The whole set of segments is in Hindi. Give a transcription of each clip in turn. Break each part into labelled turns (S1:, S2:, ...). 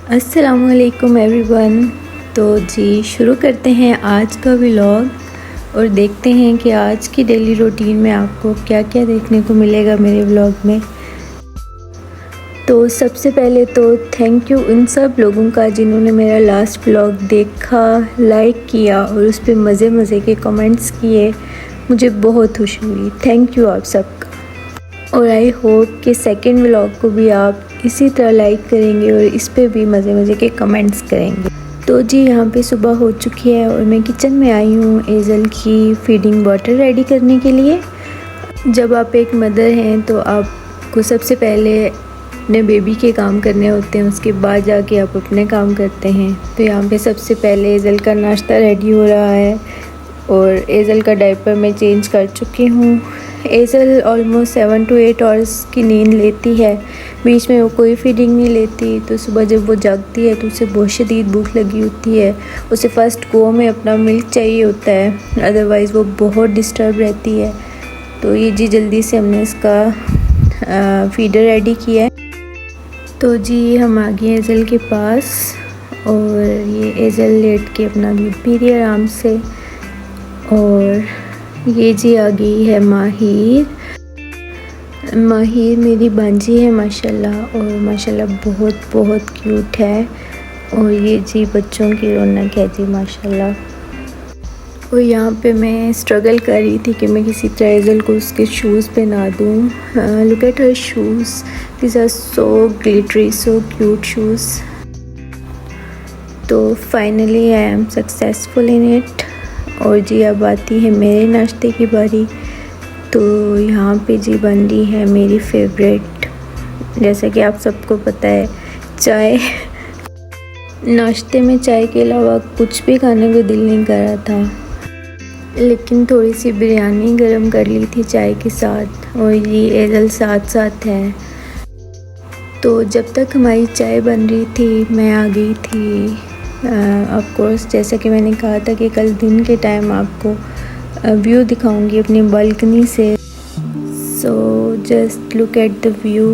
S1: अस्सलामुअलैकुम एवरीवन। तो जी शुरू करते हैं आज का व्लॉग और देखते हैं कि आज की डेली रूटीन में आपको क्या क्या देखने को मिलेगा मेरे व्लॉग में। तो सबसे पहले तो थैंक यू उन सब लोगों का जिन्होंने मेरा लास्ट व्लॉग देखा, लाइक किया और उस पर मज़े मज़े के कमेंट्स किए। मुझे बहुत खुशी हुई, थैंक यू आप सबका। और आई होप कि सेकंड व्लॉग को भी आप इसी तरह लाइक करेंगे और इस पे भी मज़े मज़े के कमेंट्स करेंगे। तो जी यहाँ पे सुबह हो चुकी है और मैं किचन में आई हूँ एज़ल की फीडिंग बॉटल रेडी करने के लिए। जब आप एक मदर हैं तो आपको सबसे पहले अपने बेबी के काम करने होते हैं, उसके बाद जाके आप अपने काम करते हैं। तो यहाँ पे सबसे पहले एज़ल का नाश्ता रेडी हो रहा है और एज़ल का डायपर मैं चेंज कर चुकी हूँ। एज़ल ऑलमोस्ट 7 to 8 आवर्स की नींद लेती है, बीच में वो कोई फीडिंग नहीं लेती। तो सुबह जब वो जागती है तो उसे बहुत शदीद भूख लगी होती है। उसे फ़र्स्ट गो में अपना मिल्क चाहिए होता है, अदरवाइज़ वो बहुत डिस्टर्ब रहती है। तो ये जी जल्दी से हमने इसका फीडर रेडी किया है। तो जी हम आ गए एज़ल के पास और ये एज़ल लेट के अपना दूध पी रही है आराम से। और ये जी आ गई है माहिर मेरी बांजी है माशाल्लाह, और माशाल्लाह बहुत बहुत क्यूट है। और ये जी बच्चों की रौनक है जी माशाल्लाह। और यहाँ पे मैं स्ट्रगल कर रही थी कि मैं किसी तरह एज़ल को उसके शूज़ पहना दूँ। Look at her shoes, this are so glittery, so cute shoes. तो finally I am successful in it. और जी अब आती है मेरे नाश्ते की बारी। तो यहाँ पे जी बन रही है मेरी फेवरेट, जैसा कि आप सबको पता है, चाय। नाश्ते में चाय के अलावा कुछ भी खाने को दिल नहीं कर रहा था, लेकिन थोड़ी सी बिरयानी गरम कर ली थी चाय के साथ। और ये एज़ल साथ साथ है। तो जब तक हमारी चाय बन रही थी मैं आ गई थी। ऑफ कोर्स जैसा कि मैंने कहा था कि कल दिन के टाइम आपको व्यू दिखाऊंगी अपनी बालकनी से। So just look at the view,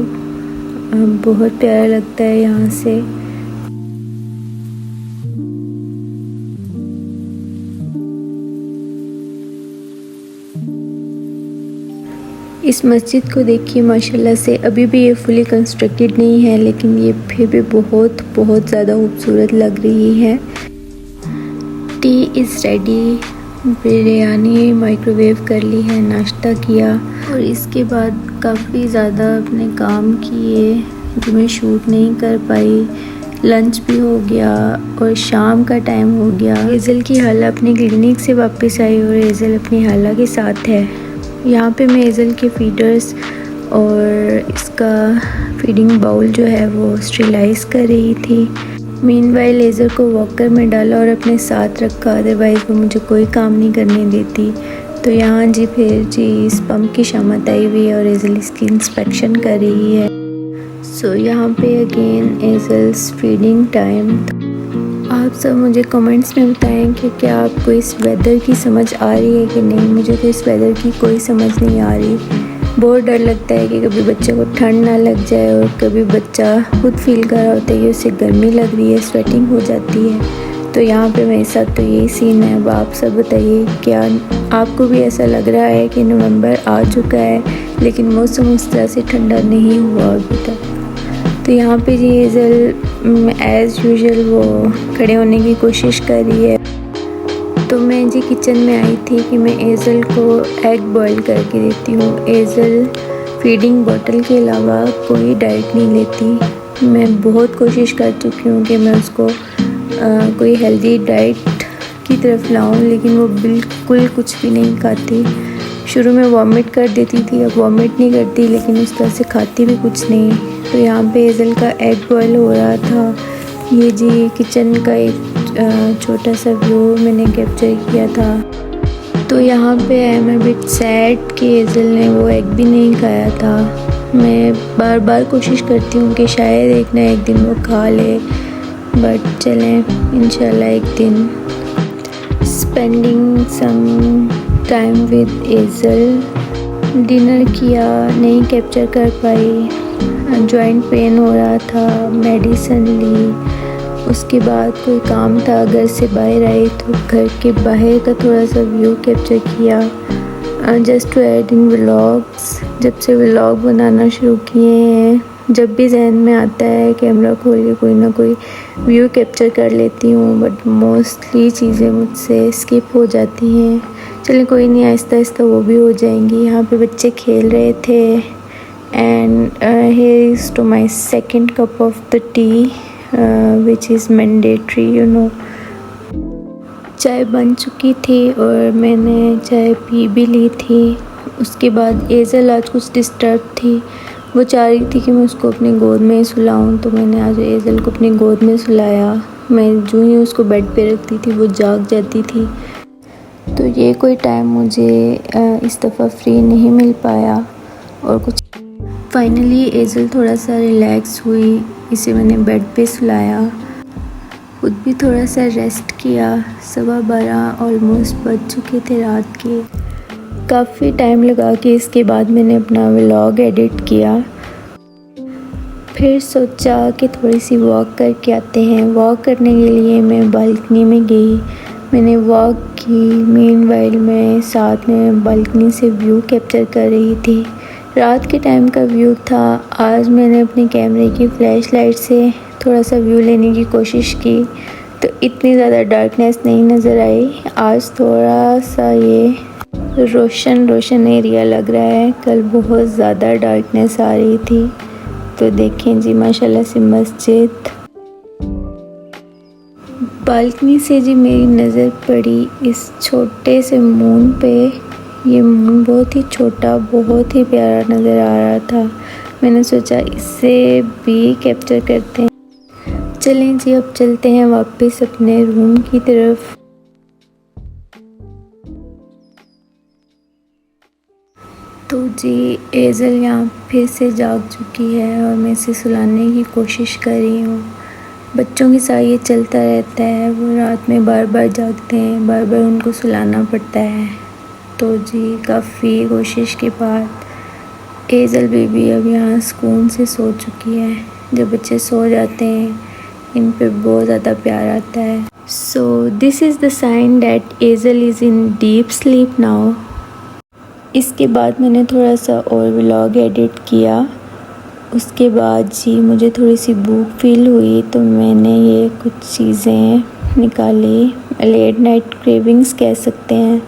S1: बहुत प्यारा लगता है यहाँ से। इस मस्जिद को देखिए माशाल्लाह से, अभी भी ये फुली कंस्ट्रक्टेड नहीं है, लेकिन ये फिर भी बहुत बहुत ज़्यादा खूबसूरत लग रही है। T is ready, biryani microwave कर ली है, नाश्ता किया और इसके बाद काफ़ी ज़्यादा अपने काम किए जो मैं शूट नहीं कर पाई। लंच भी हो गया और शाम का टाइम हो गया। एज़ल की हाला अपनी क्लिनिक से वापस आई और एज़ल अपनी हाला के साथ है। यहाँ पे मैं एज़ल के फीडर्स और इसका फीडिंग बाउल जो है वो स्टरलाइज़ कर रही थी। मीनवाइल एज़ल को वॉकर में डाला और अपने साथ रखा, अदरवाइज़ वो मुझे कोई काम नहीं करने देती। तो यहाँ जी फिर जी इस पम्प की शामत आई हुई है और एज़ल इसकी इंस्पेक्शन कर रही है। सो यहाँ पे अगेन एज़ल्स फीडिंग टाइम। आप सब मुझे कमेंट्स में बताएं कि क्या आपको इस वेदर की समझ आ रही है कि नहीं। मुझे तो इस वेदर की कोई समझ नहीं आ रही। बहुत डर लगता है कि कभी बच्चे को ठंड ना लग जाए और कभी बच्चा खुद फील कर रहा होता है कि उसे गर्मी लग रही है, स्वेटिंग हो जाती है। तो यहाँ पे मेरे साथ तो यही सीन है। अब आप सब बताइए, क्या आपको भी ऐसा लग रहा है कि नवंबर आ चुका है लेकिन मौसम उस तरह से ठंडा नहीं हुआ अभी तक। तो यहाँ पे जी एज़ल एज़ यूजुअल वो खड़े होने की कोशिश कर रही है। तो मैं जी किचन में आई थी कि मैं एज़ल को एग बॉईल करके देती हूँ। एज़ल फीडिंग बॉटल के अलावा कोई डाइट नहीं लेती। मैं बहुत कोशिश कर चुकी हूँ कि मैं उसको कोई हेल्दी डाइट की तरफ लाऊं, लेकिन वो बिल्कुल कुछ भी नहीं खाती। शुरू में वॉमिट कर देती थी, अब वॉमिट नहीं करती, लेकिन उस तरह से खाती भी कुछ नहीं। तो यहाँ पे एज़ल का एग बॉईल हो रहा था। ये जी किचन का एक छोटा सा व्यू मैंने कैप्चर किया था। तो यहाँ पे I am a bit sad कि एज़ल ने वो एग भी नहीं खाया था। मैं बार बार कोशिश करती हूँ कि शायद एक ना एक दिन वो खा ले, बट चलें इंशाल्लाह एक दिन। Spending some time with Azel, dinner किया, नहीं कैप्चर कर पाई। जॉइंट पेन हो रहा था, मेडिसिन ली उसके बाद कोई काम था, घर से बाहर आई तो घर के बाहर का थोड़ा सा व्यू कैप्चर किया just to add in vlogs. जब से व्लॉग बनाना शुरू किए हैं, जब भी जहन में आता है कैमरा खोल के कोई ना कोई व्यू कैप्चर कर लेती हूँ, बट मोस्टली चीज़ें मुझसे स्किप हो जाती हैं। चलिए कोई नहीं, आहिस्ता आहिस्ता वो भी हो जाएंगी। यहाँ पे बच्चे खेल रहे थे and here is to my second cup of the tea which is mandatory, you know। चाय बन चुकी थी और मैंने चाय पी भी ली थी। उसके बाद एज़ल आज कुछ डिस्टर्ब थी, वो चाह रही थी कि मैं उसको अपनी गोद में सुलाऊं, तो मैंने आज एज़ल को अपनी गोद में सुलाया। मैं जो ही उसको बेड पे रखती थी वो जाग जाती थी, तो ये कोई टाइम मुझे इस दफ़ा फ्री नहीं मिल पाया। और कुछ फाइनली एज़ल थोड़ा सा रिलैक्स हुई, इसे मैंने बेड पे सुलाया, खुद भी थोड़ा सा रेस्ट किया। 12:15 ऑलमोस्ट बज चुके थे रात के। काफ़ी टाइम लगा के इसके बाद मैंने अपना व्लॉग एडिट किया। फिर सोचा कि थोड़ी सी वॉक करके आते हैं। वॉक करने के लिए मैं बालकनी में गई, मैंने वॉक की। मीनवाइल मैं साथ में बालकनी से व्यू कैप्चर कर रही थी। रात के टाइम का व्यू था। आज मैंने अपने कैमरे की फ्लैश लाइट से थोड़ा सा व्यू लेने की कोशिश की, तो इतनी ज़्यादा डार्कनेस नहीं नज़र आई। आज थोड़ा सा ये रोशन एरिया लग रहा है, कल बहुत ज़्यादा डार्कनेस आ रही थी। तो देखें जी माशाल्लाह से मस्जिद। बालकनी से जी मेरी नज़र पड़ी इस छोटे से मून पे। ये मून बहुत ही छोटा, बहुत ही प्यारा नज़र आ रहा था। मैंने सोचा इससे भी कैप्चर करते हैं। चलें जी अब चलते हैं वापस अपने रूम की तरफ। तो जी एज़ल यहाँ फिर से जाग चुकी है और मैं इसे सुलाने की कोशिश कर रही हूँ। बच्चों के साथ ये चलता रहता है, वो रात में बार बार जागते हैं, बार बार उनको सुलाना पड़ता है। तो जी काफ़ी कोशिश के बाद एज़ल बेबी अब यहाँ सुकून से सो चुकी है। जब बच्चे सो जाते हैं इन पे बहुत ज़्यादा प्यार आता है। So this is the sign that Azel is in deep sleep now. इसके बाद मैंने थोड़ा सा और व्लॉग एडिट किया। उसके बाद जी मुझे थोड़ी सी भूख फील हुई, तो मैंने ये कुछ चीज़ें निकाली, लेट नाइट क्रेविंग्स कह सकते हैं।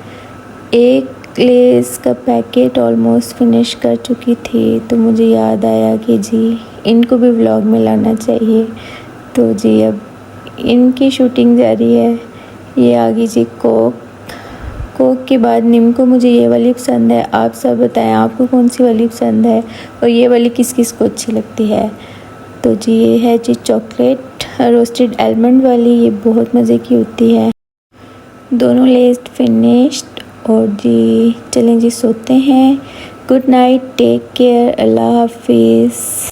S1: एक लेस का पैकेट ऑलमोस्ट फिनिश कर चुकी थी, तो मुझे याद आया कि जी इनको भी व्लॉग में लाना चाहिए। तो जी अब इनकी शूटिंग जारी है। ये आ गई जी कोक के बाद निम्को मुझे ये वाली पसंद है। आप सब बताएं आपको कौन सी वाली पसंद है और ये वाली किस किस को अच्छी लगती है। तो जी ये है जी चॉकलेट रोस्टेड आलमंड वाली, ये बहुत मज़े की होती है। दोनों लेस्ट फिनिश्ड। और जी चलें जी सोते हैं। गुड नाइट, टेक केयर, अल्लाह हाफिज़।